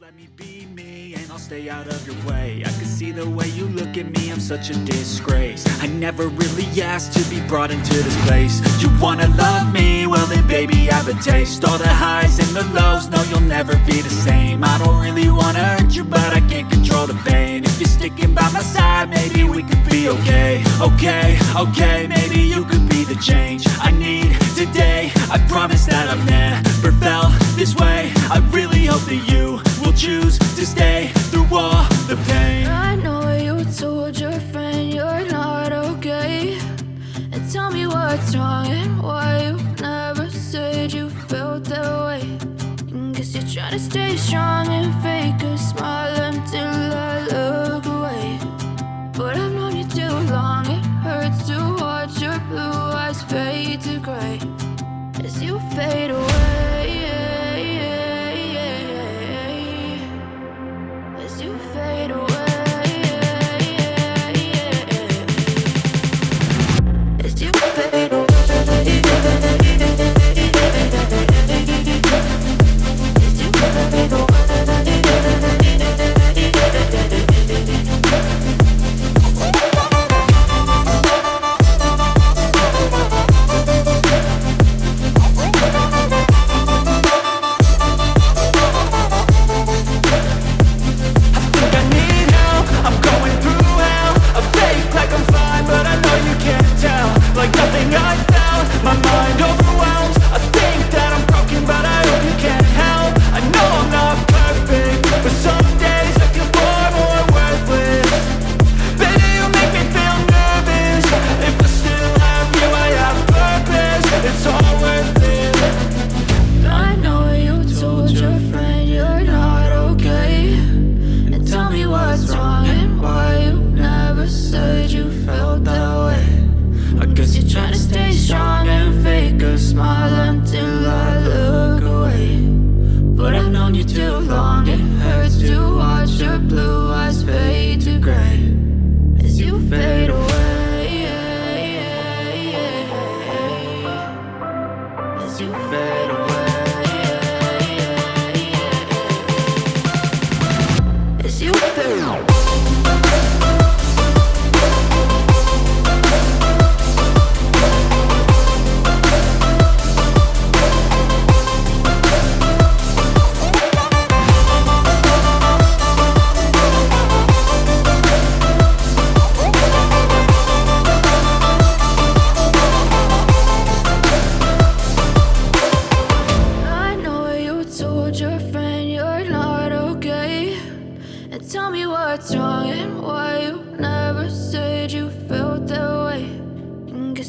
let me be me and I'll stay out of your way. I can see the way you look at me, I'm such a disgrace. I never really asked to be brought into this place. You wanna love me? Well then baby I have a taste. All the highs and the lows, no you'll never be the same. I don't really wanna hurt you but I can't control the pain. If you're sticking by my side, maybe we could be okay. Okay, maybe you could be the change I need today. I promise that I've never felt this way. I really hope that you will choose to stay through all the pain. I know you told your friend you're not okay, and tell me what's wrong and why you never said you felt that way. And guess you're trying to stay strong and fake a smile until I look away. But I've known you too long, it hurts to watch your blue eyes fade to gray as you fade away. As you fade away. As you fade away. As you fade away.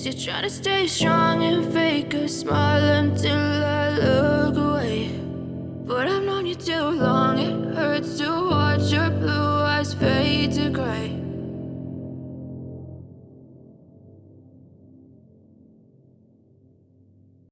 You're trying to stay strong and fake a smile until I look